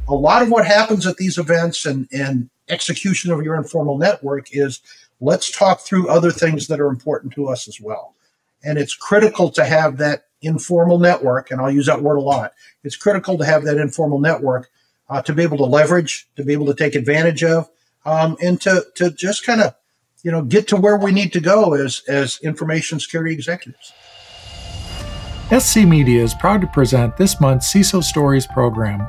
a lot of what happens at these events and execution of your informal network is let's talk through other things that are important to us as well. And it's critical to have that informal network, and I'll use that word a lot. It's critical to have that informal network to be able to leverage, to be able to take advantage of, and to just kind of, get to where we need to go as information security executives. SC Media is proud to present this month's CISO Stories program.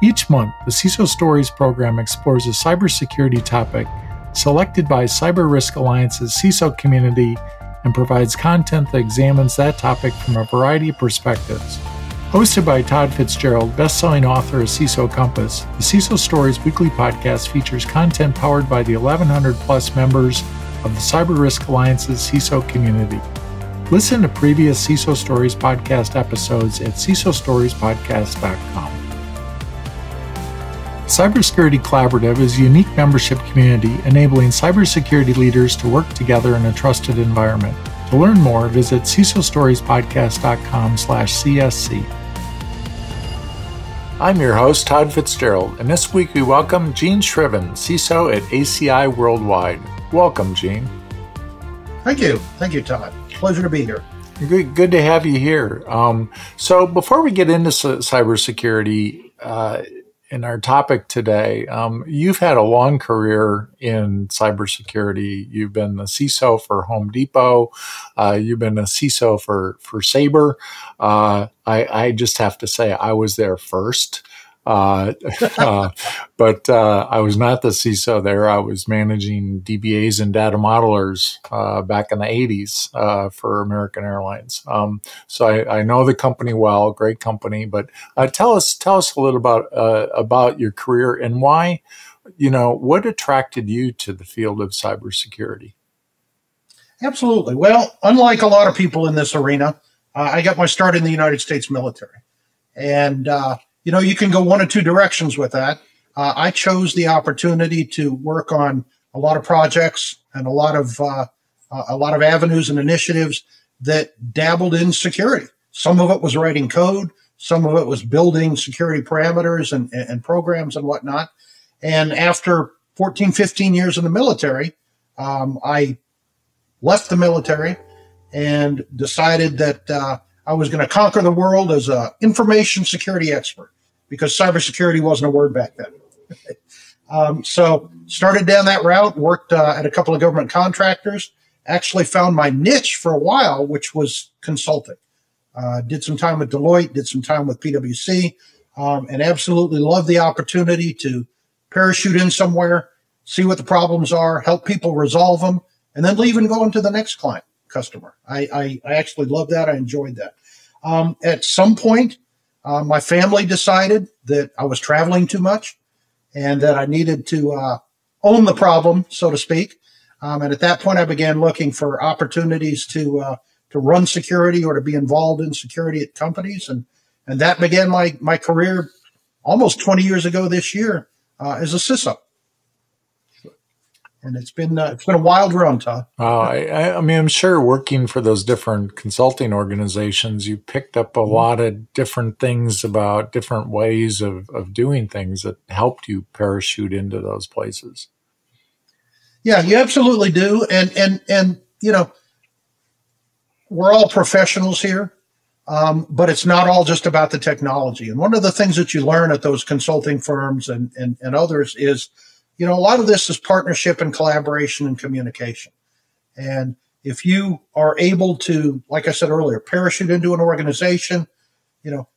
Each month, the CISO Stories program explores a cybersecurity topic selected by Cyber Risk Alliance's CISO community and provides content that examines that topic from a variety of perspectives. Hosted by Todd Fitzgerald, best-selling author of CISO Compass, the CISO Stories weekly podcast features content powered by the 1,100-plus members of the Cyber Risk Alliance's CISO community. Listen to previous CISO Stories podcast episodes at CISOstoriespodcast.com. Cybersecurity Collaborative is a unique membership community enabling cybersecurity leaders to work together in a trusted environment. To learn more, visit CISOstoriespodcast.com/CSC. I'm your host, Todd Fitzgerald, and this week we welcome Gene Scriven, CISO at ACI Worldwide. Welcome, Gene. Thank you. Thank you, Todd. Pleasure to be here. Good to have you here. So before we get into cybersecurity, in our topic today, you've had a long career in cybersecurity. You've been the CISO for Home Depot. You've been a CISO for Sabre. I just have to say I was there first. But I was not the CISO there. I was managing DBAs and data modelers back in the 80s for American Airlines. So I know the company well, great company. But tell us a little about your career and why, what attracted you to the field of cybersecurity? Absolutely. Well, unlike a lot of people in this arena, I got my start in the United States military. And you can go one of two directions with that. I chose the opportunity to work on a lot of projects and a lot of avenues and initiatives that dabbled in security. Some of it was writing code. Some of it was building security parameters and programs and whatnot. And after 14, 15 years in the military, I left the military and decided that I was going to conquer the world as an information security expert, because cybersecurity wasn't a word back then. So started down that route, worked at a couple of government contractors, actually found my niche for a while, which was consulting. Did some time with Deloitte, did some time with PwC, and absolutely loved the opportunity to parachute in somewhere, see what the problems are, help people resolve them, and then leave and go into the next customer. I actually loved that. I enjoyed that. At some point, my family decided that I was traveling too much and that I needed to own the problem, so to speak. And at that point, I began looking for opportunities to run security or to be involved in security at companies. And that began my career almost 20 years ago this year as a CISO. And it's been a wild run, Todd. I mean, I'm sure working for those different consulting organizations, you picked up a lot of different things about different ways of doing things that helped you parachute into those places. Yeah, you absolutely do. And we're all professionals here, but it's not all just about the technology. And one of the things that you learn at those consulting firms and others is, a lot of this is partnership and collaboration and communication. And if you are able to, like I said earlier, parachute into an organization,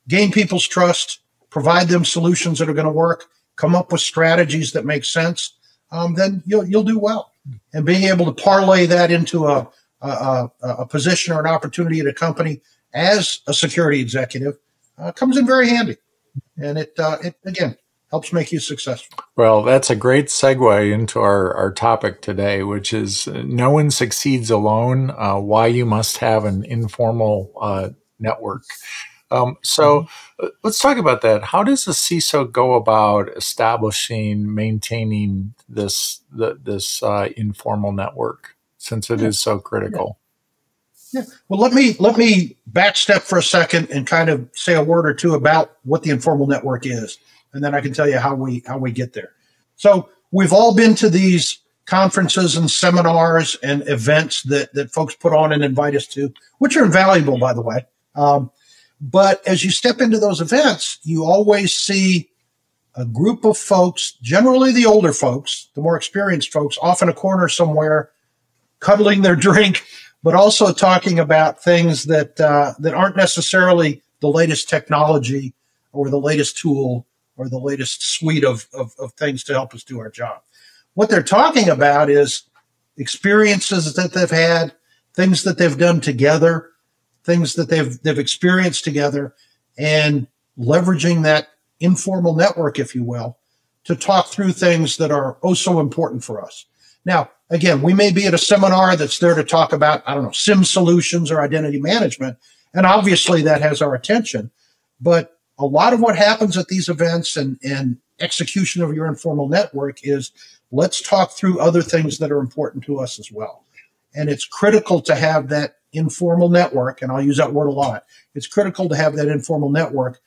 gain people's trust, provide them solutions that are going to work, come up with strategies that make sense, then you'll do well. And being able to parlay that into a position or an opportunity at a company as a security executive comes in very handy. And it again, helps make you successful. Well, that's a great segue into our topic today, which is no one succeeds alone, why you must have an informal network. So let's talk about that. How does the CISO go about establishing, maintaining this informal network, since it is so critical? Yeah. Well, let me backstep for a second and kind of say a word or two about what the informal network is. and then I can tell you how we get there. So we've all been to these conferences and seminars and events that folks put on and invite us to, which are invaluable, by the way. But as you step into those events, you always see a group of folks, generally the older folks, the more experienced folks, off in a corner somewhere, cuddling their drink, but also talking about things that aren't necessarily the latest technology or the latest tool or the latest suite of things to help us do our job. What they're talking about is experiences that they've had, things that they've done together, things that they've experienced together, and leveraging that informal network, if you will, to talk through things that are oh so important for us. Now, again, we may be at a seminar that's there to talk about, I don't know, SIM solutions or identity management, and obviously that has our attention. But a lot of what happens at these events and execution of your informal network is let's talk through other things that are important to us as well. And it's critical to have that informal network, and I'll use that word a lot. It's critical to have that informal network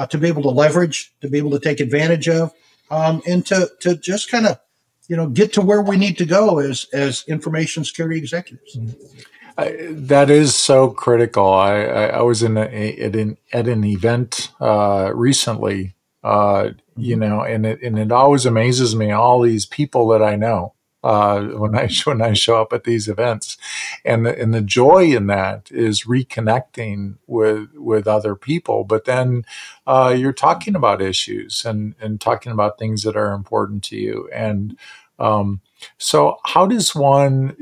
to be able to leverage, to be able to take advantage of, and to just kind of, get to where we need to go as information security executives. That is so critical. I was at an event recently, and it always amazes me, all these people that I know when I show up at these events, and the joy in that is reconnecting with other people. But then you're talking about issues and talking about things that are important to you. And so how does one,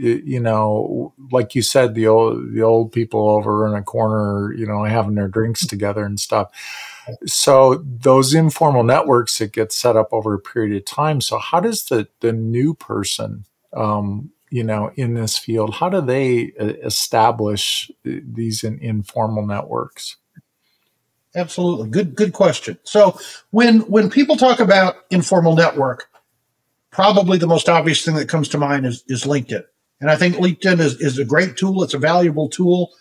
like you said, the old people over in a corner, having their drinks together and stuff. So those informal networks that get set up over a period of time. So how does the new person, in this field, how do they establish these informal networks? Absolutely. Good question. So when people talk about informal network, probably the most obvious thing that comes to mind is LinkedIn. And I think LinkedIn is a great tool. It's a valuable tool.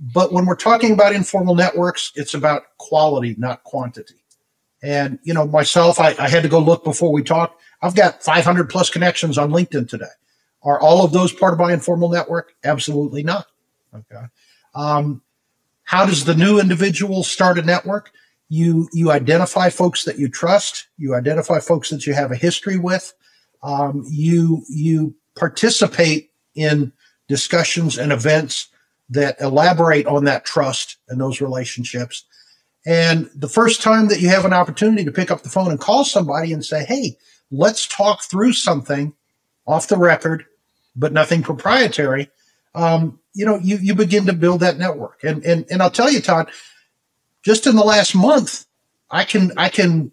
But when we're talking about informal networks, it's about quality, not quantity. And, myself, I had to go look before we talked. I've got 500 plus connections on LinkedIn today. Are all of those part of my informal network? Absolutely not. Okay. How does the new individual start a network? You identify folks that you trust. You identify folks that you have a history with. You participate in discussions and events that elaborate on that trust and those relationships. And the first time that you have an opportunity to pick up the phone and call somebody and say, hey, let's talk through something off the record, but nothing proprietary, you begin to build that network. And I'll tell you, Todd, just in the last month, I can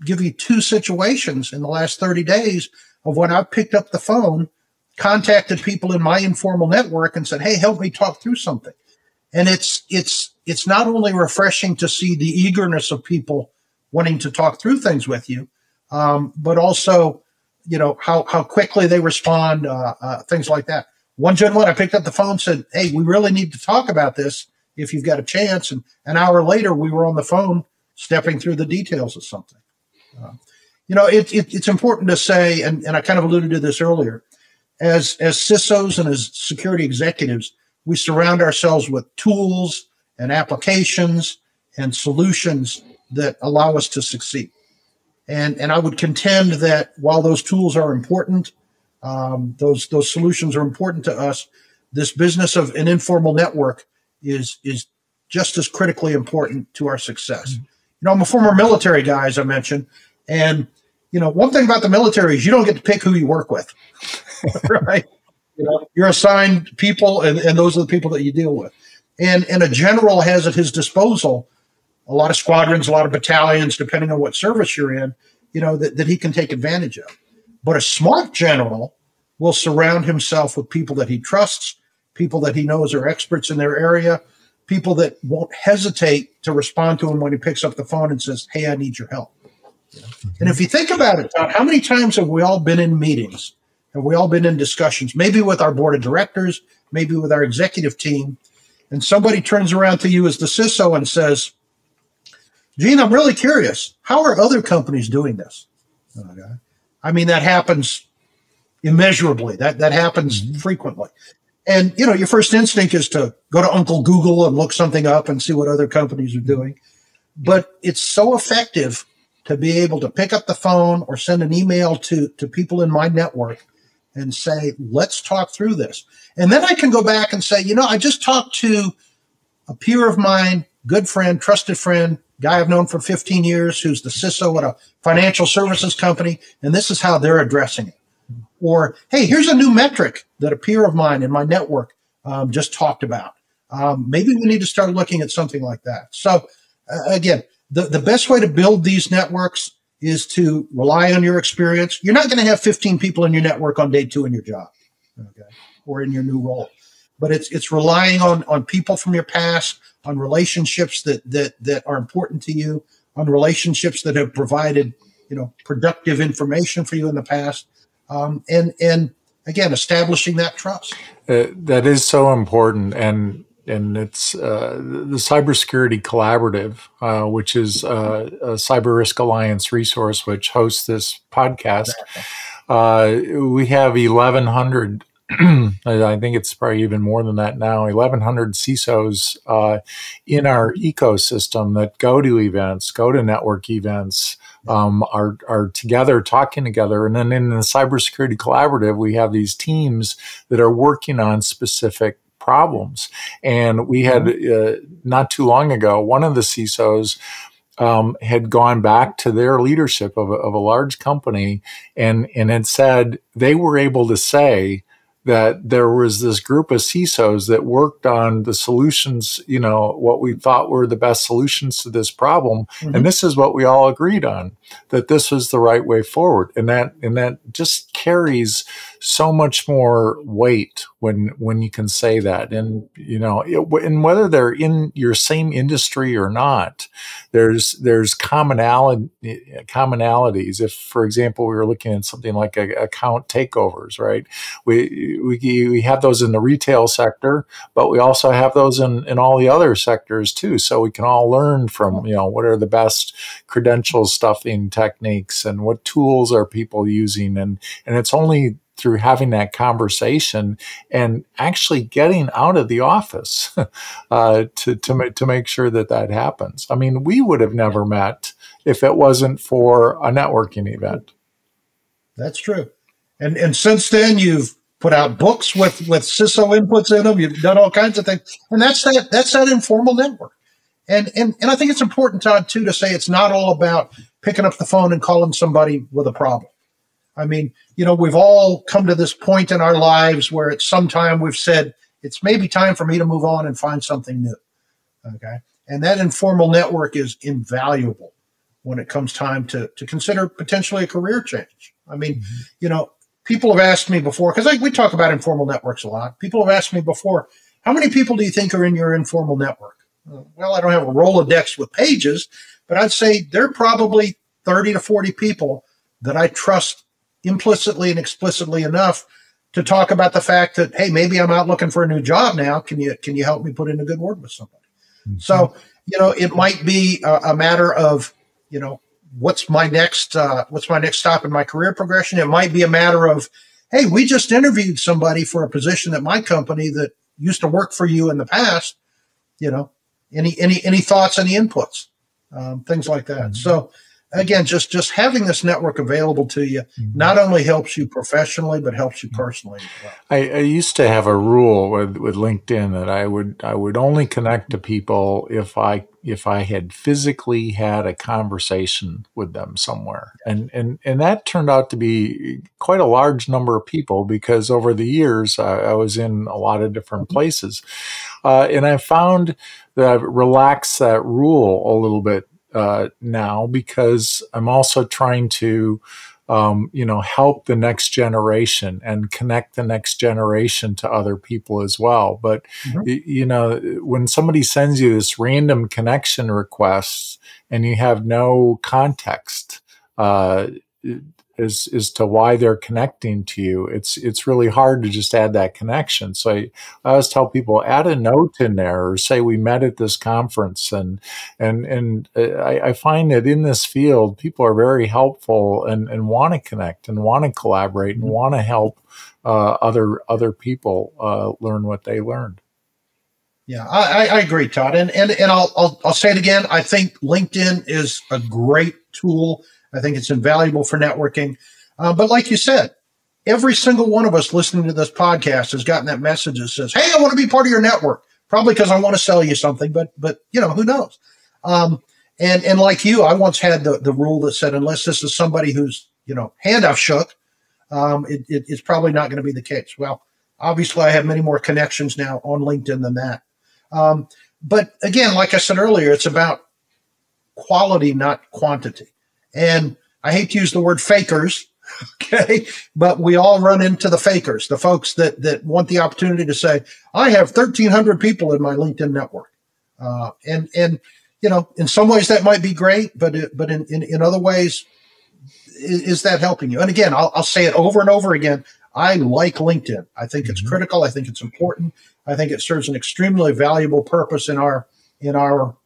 give you 2 situations in the last 30 days of when I've picked up the phone, contacted people in my informal network and said, hey, help me talk through something. And it's not only refreshing to see the eagerness of people wanting to talk through things with you, but also, how quickly they respond, things like that. One gentleman, I picked up the phone and said, hey, we really need to talk about this if you've got a chance. And an hour later, we were on the phone stepping through the details of something. It's important to say, and I kind of alluded to this earlier, as CISOs and as security executives, we surround ourselves with tools and applications and solutions that allow us to succeed. And I would contend that while those tools are important, those solutions are important to us, this business of an informal network is just as critically important to our success. I'm a former military guy, as I mentioned, and one thing about the military is you don't get to pick who you work with, right? You're assigned people, and those are the people that you deal with. And a general has at his disposal a lot of squadrons, a lot of battalions, depending on what service you're in, that he can take advantage of. But a smart general will surround himself with people that he trusts, people that he knows are experts in their area, people that won't hesitate to respond to him when he picks up the phone and says, hey, I need your help. And if you think about it, Todd, how many times have we all been in meetings? Have we all been in discussions, maybe with our board of directors, maybe with our executive team, and somebody turns around to you as the CISO and says, Gene, I'm really curious. How are other companies doing this? Okay. I mean, that happens immeasurably. That happens frequently. And, you know, your first instinct is to go to Uncle Google and look something up and see what other companies are doing. But it's so effective to be able to pick up the phone or send an email to people in my network and say, let's talk through this. And then I can go back and say, you know, I just talked to a peer of mine, good friend, trusted friend, guy I've known for 15 years, who's the CISO at a financial services company, and this is how they're addressing it. Or, hey, here's a new metric that a peer of mine in my network just talked about. Maybe we need to start looking at something like that. So, again, the best way to build these networks is to rely on your experience. You're not going to have 15 people in your network on day 2 in your job, okay, or in your new role. But it's relying on people from your past, on relationships that are important to you, on relationships that have provided, you know, productive information for you in the past, and again, establishing that trust. That is so important, and it's the Cybersecurity Collaborative, which is a Cyber Risk Alliance resource, which hosts this podcast. Exactly. We have 1,100. I think it's probably even more than that now. 1,100 CISOs in our ecosystem that go to events, go to network events, are together, talking together. And then in the Cybersecurity Collaborative, we have these teams that are working on specific problems. And we had, not too long ago, one of the CISOs had gone back to their leadership of a large company and had said they were able to say that there was this group of CISOs that worked on the solutions, you know, what we thought were the best solutions to this problem. And this is what we all agreed on, that this was the right way forward. And that just carries so much more weight when you can say that. And, you know, and whether they're in your same industry or not, there's commonalities. If, for example, we were looking at something like account takeovers, right? We have those in the retail sector, but we also have those in all the other sectors too. So we can all learn from, you know, what are the best credential stuffing techniques and what tools are people using. And it's only through having that conversation and actually getting out of the office to make sure that happens. I mean, we would have never met if it wasn't for a networking event. That's true. And since then, you've put out books with CISO inputs in them. You've done all kinds of things. And that's that informal network. And I think it's important, Todd, too, to say it's not all about picking up the phone and calling somebody with a problem. I mean, you know, we've all come to this point in our lives where at some time we've said, it's maybe time for me to move on and find something new. Okay. And that informal network is invaluable when it comes time to consider potentially a career change. I mean, you know, people have asked me before, because we talk about informal networks a lot. People have asked me before, how many people do you think are in your informal network? Well, I don't have a Rolodex with pages, but I'd say there are probably 30 to 40 people that I trust implicitly and explicitly enough to talk about the fact that, hey, maybe I'm out looking for a new job now. Can you help me put in a good word with somebody? So, you know, it might be a matter of, you know, what's my next stop in my career progression? It might be a matter of, hey, we just interviewed somebody for a position at my company that used to work for you in the past. You know, any thoughts, any inputs, things like that. So again, just having this network available to you not only helps you professionally, but helps you personally as well. I used to have a rule with LinkedIn that I would only connect to people if I had physically had a conversation with them somewhere. And that turned out to be quite a large number of people because over the years I was in a lot of different places. And I found that I've relaxed that rule a little bit now because I'm also trying to, help the next generation and connect the next generation to other people as well. But, when somebody sends you this random connection request and you have no context, as to why they're connecting to you. It's really hard to just add that connection. So I always tell people, add a note in there, or say we met at this conference. And I find that in this field, people are very helpful and want to connect and want to collaborate and want to help other people learn what they learned. Yeah, I agree, Todd. And I'll say it again. I think LinkedIn is a great tool. I think it's invaluable for networking. But like you said, every single one of us listening to this podcast has gotten that message that says, hey, I want to be part of your network. Probably because I want to sell you something, but who knows? And like you, I once had the rule that said, unless this is somebody who's, hand I've shook, it's probably not going to be the case. Well, obviously I have many more connections now on LinkedIn than that. But again, like I said earlier, it's about quality, not quantity. And I hate to use the word fakers, okay, but we all run into the fakers, the folks that want the opportunity to say, I have 1,300 people in my LinkedIn network. And in some ways that might be great, but in other ways, is that helping you? And again, I'll say it over and over again. I like LinkedIn. I think it's critical. I think it's important. I think it serves an extremely valuable purpose in our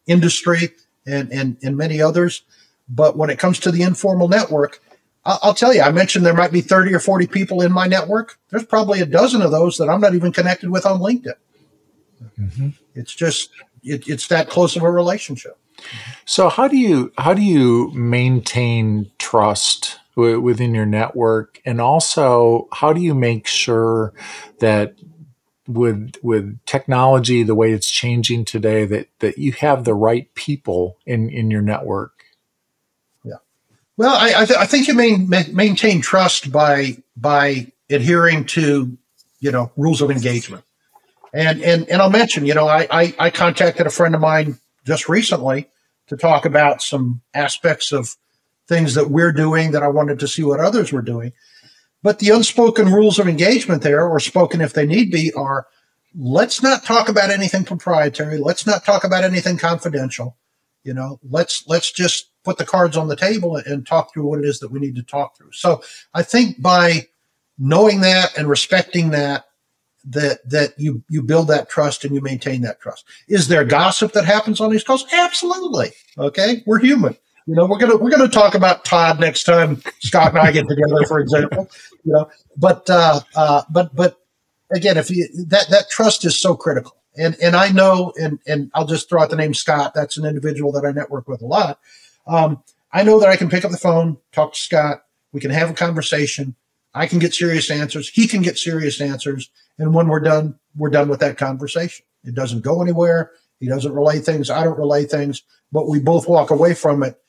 industry and many others. But when it comes to the informal network, I'll tell you, I mentioned there might be 30 or 40 people in my network. There's probably a dozen of those that I'm not even connected with on LinkedIn. Mm-hmm. It's just, it's that close of a relationship. So how do you maintain trust within your network? And also, how do you make sure that with technology, the way it's changing today, that you have the right people in your network? Yeah. Well, I think you maintain trust by adhering to, rules of engagement. And I'll mention, I contacted a friend of mine just recently to talk about some aspects of things that we're doing that I wanted to see what others were doing. But the unspoken rules of engagement there, or spoken if they need be, are let's not talk about anything proprietary. Let's not talk about anything confidential. Let's just put the cards on the table and talk through what it is that we need to talk through. So I think by knowing that and respecting that you build that trust and you maintain that trust. Is there gossip that happens on these calls? Absolutely. Okay. We're human. We're gonna talk about Todd next time Scott and I get together, for example. But again, if that trust is so critical, and I know, and I'll just throw out the name Scott. That's an individual that I network with a lot. I know that I can pick up the phone, talk to Scott. We can have a conversation. I can get serious answers. He can get serious answers. And when we're done with that conversation. It doesn't go anywhere. He doesn't relay things. I don't relay things, but we both walk away from it,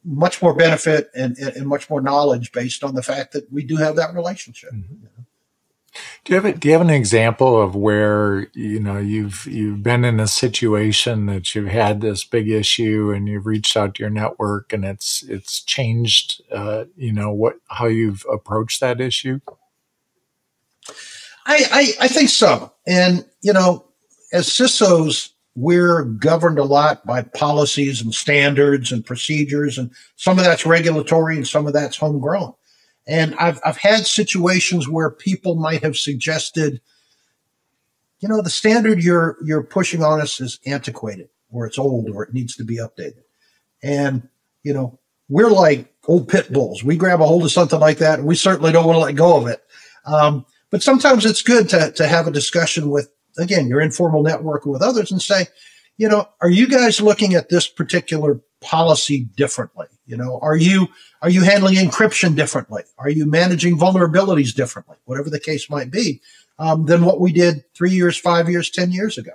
much more benefit and much more knowledge based on the fact that we do have that relationship. Mm-hmm. Do you have an example of where, you've been in a situation that you've had this big issue and you've reached out to your network and it's changed, how you've approached that issue? I think so. And, as CISOs, we're governed a lot by policies and standards and procedures, and some of that's regulatory and some of that's homegrown. And I've had situations where people might have suggested, the standard you're pushing on us is antiquated, or it's old, or it needs to be updated. And, we're like old pit bulls. We grab a hold of something like that, and we certainly don't want to let go of it. But sometimes it's good to have a discussion with, again, your informal network with others and say, are you guys looking at this particular policy differently? Are you handling encryption differently? Are you managing vulnerabilities differently? Whatever the case might be, than what we did 3 years, 5 years, 10 years ago.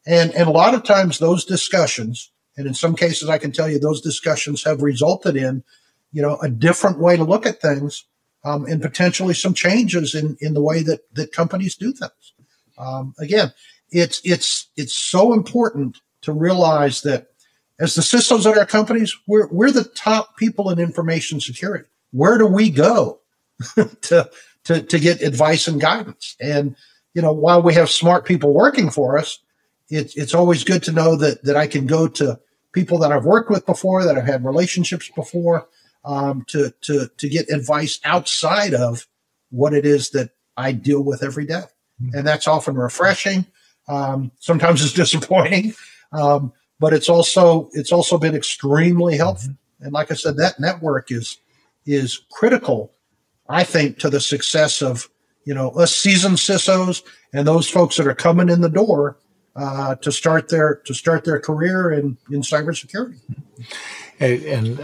And a lot of times those discussions, and in some cases I can tell you those discussions have resulted in, a different way to look at things. And potentially some changes in the way that companies do things. Again, it's so important to realize that as the CISOs at our companies, we're the top people in information security. Where do we go to get advice and guidance? And while we have smart people working for us, it's always good to know that I can go to people that I've worked with before, that I've had relationships before. to get advice outside of what it is that I deal with every day. And that's often refreshing. Sometimes it's disappointing, but it's also been extremely helpful. And like I said, that network is critical, I think, to the success of, us seasoned CISOs and those folks that are coming in the door to start their career in cybersecurity. And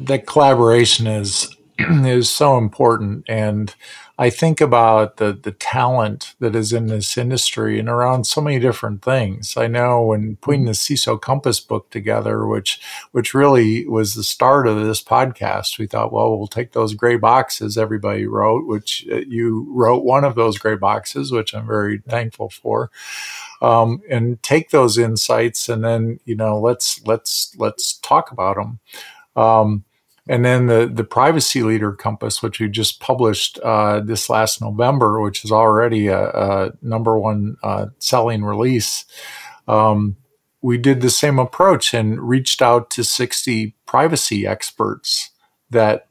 that collaboration is so important. And I think about the talent that is in this industry and around so many different things. I know when putting the CISO Compass book together, which really was the start of this podcast, we thought, well, we'll take those gray boxes everybody wrote, which you wrote one of those gray boxes, which I'm very thankful for. And take those insights and then, let's talk about them. And then the Privacy Leader Compass, which we just published this last November, which is already a #1 selling release. We did the same approach and reached out to 60 privacy experts that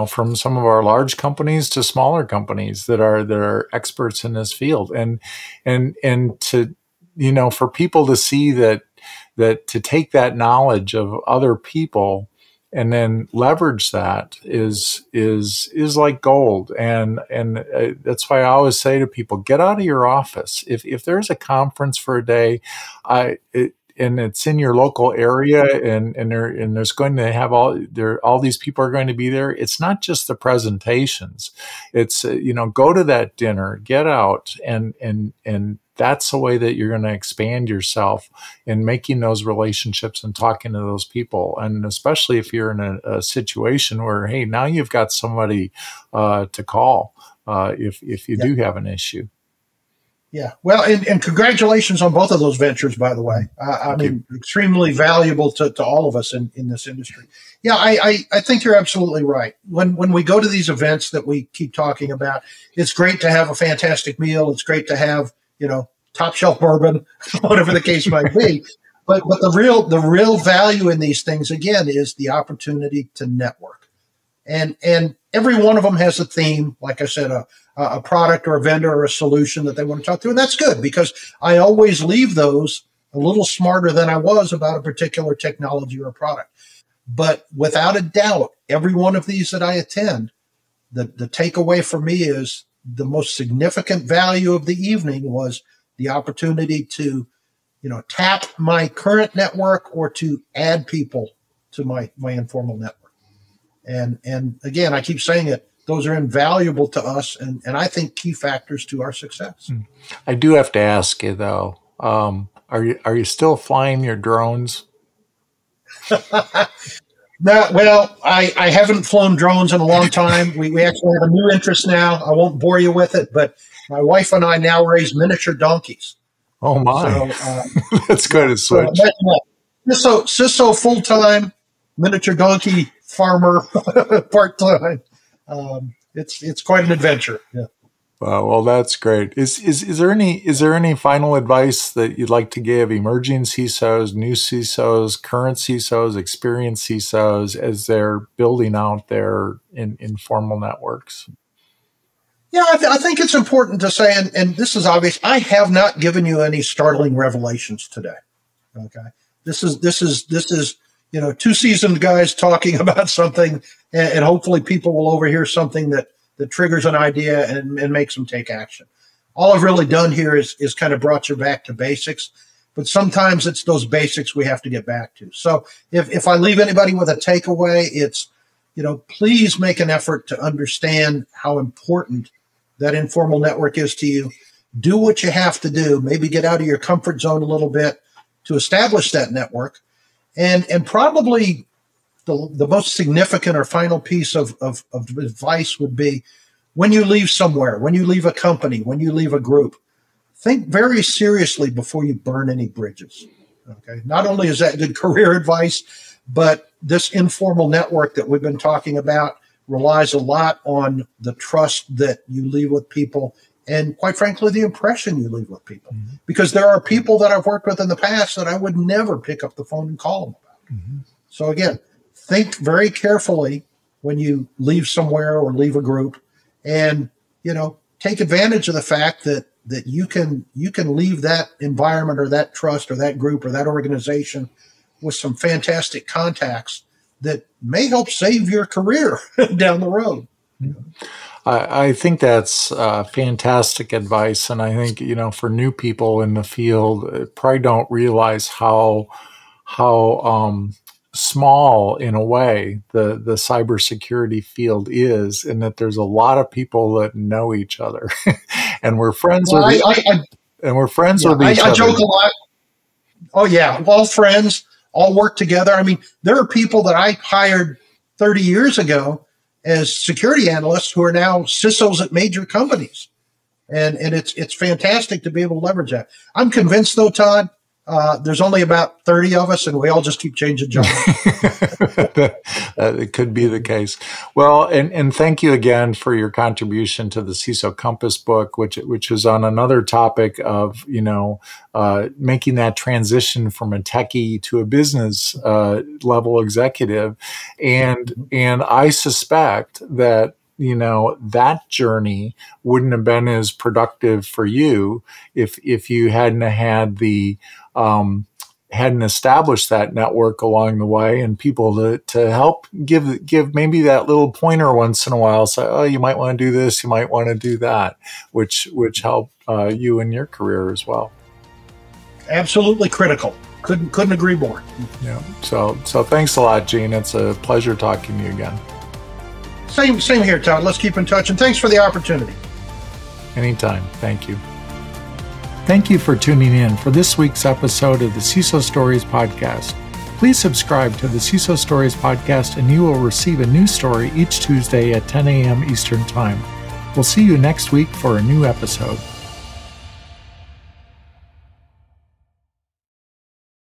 from some of our large companies to smaller companies that are experts in this field, and to for people to see that to take that knowledge of other people and then leverage that is like gold. And that's why I always say to people, get out of your office. If there's a conference for a day, and it's in your local area and there's going to have all these people are going to be there. It's not just the presentations. It's, go to that dinner, get out and that's the way that you're going to expand yourself in making those relationships and talking to those people. And especially if you're in a situation where, hey, now you've got somebody to call if you do have an issue. Yeah. Well, and congratulations on both of those ventures, by the way. I mean, extremely valuable to all of us in this industry. Yeah, I think you're absolutely right. When we go to these events that we keep talking about, it's great to have a fantastic meal. It's great to have, top shelf bourbon, whatever the case might be. But the real value in these things, again, is the opportunity to network. And every one of them has a theme, like I said, a product or a vendor or a solution that they want to talk to. And that's good because I always leave those a little smarter than I was about a particular technology or product. But without a doubt, every one of these that I attend, the takeaway for me is the most significant value of the evening was the opportunity to, tap my current network or to add people to my informal network. And again, I keep saying it, those are invaluable to us and I think key factors to our success. I do have to ask you though, are you still flying your drones? No, well, I haven't flown drones in a long time. We actually have a new interest now. I won't bore you with it, but my wife and I now raise miniature donkeys. Oh my, so, that's good to switch. CISO full-time, miniature donkey farmer part-time. It's quite an adventure. Yeah. Well, that's great. Is there any final advice that you'd like to give emerging CISOs, new CISOs, current CISOs, experienced CISOs as they're building out their informal networks? Yeah, I think it's important to say, and this is obvious. I have not given you any startling revelations today. Okay, this is two seasoned guys talking about something, and hopefully people will overhear something that triggers an idea and makes them take action. All I've really done here is kind of brought you back to basics, but sometimes it's those basics we have to get back to. So if I leave anybody with a takeaway, it's, please make an effort to understand how important that informal network is to you. Do what you have to do. Maybe get out of your comfort zone a little bit to establish that network. And probably the most significant or final piece of advice would be when you leave somewhere, when you leave a company, when you leave a group, think very seriously before you burn any bridges. Okay. Not only is that good career advice, but this informal network that we've been talking about relies a lot on the trust that you leave with people and, quite frankly, the impression you leave with people. Mm-hmm. Because there are people that I've worked with in the past that I would never pick up the phone and call them about. Mm-hmm. So, again, think very carefully when you leave somewhere or leave a group, and take advantage of the fact that you can leave that environment or that trust or that group or that organization with some fantastic contacts that may help save your career down the road. I think that's fantastic advice. And I think, for new people in the field, probably don't realize how small, in a way, the cybersecurity field is, and that there's a lot of people that know each other, and we're friends with each other. I joke a lot. Oh yeah, all friends, all work together. I mean, there are people that I hired 30 years ago as security analysts who are now CISOs at major companies, and it's fantastic to be able to leverage that. I'm convinced, though, Todd, there's only about 30 of us, and we all just keep changing jobs. It could be the case. Well, and thank you again for your contribution to the CISO Compass book, which is on another topic of making that transition from a techie to a business level executive, and I suspect that that journey wouldn't have been as productive for you if you hadn't had hadn't established that network along the way, and people to help give maybe that little pointer once in a while, say, oh, you might want to do this, you might want to do that, which helped you in your career as well. Absolutely critical. Couldn't agree more. Yeah. So thanks a lot, Gene. It's a pleasure talking to you again. Same here, Todd. Let's keep in touch, and thanks for the opportunity. Anytime. Thank you. Thank you for tuning in for this week's episode of the CISO Stories podcast. Please subscribe to the CISO Stories podcast, and you will receive a new story each Tuesday at 10 a.m. Eastern Time. We'll see you next week for a new episode.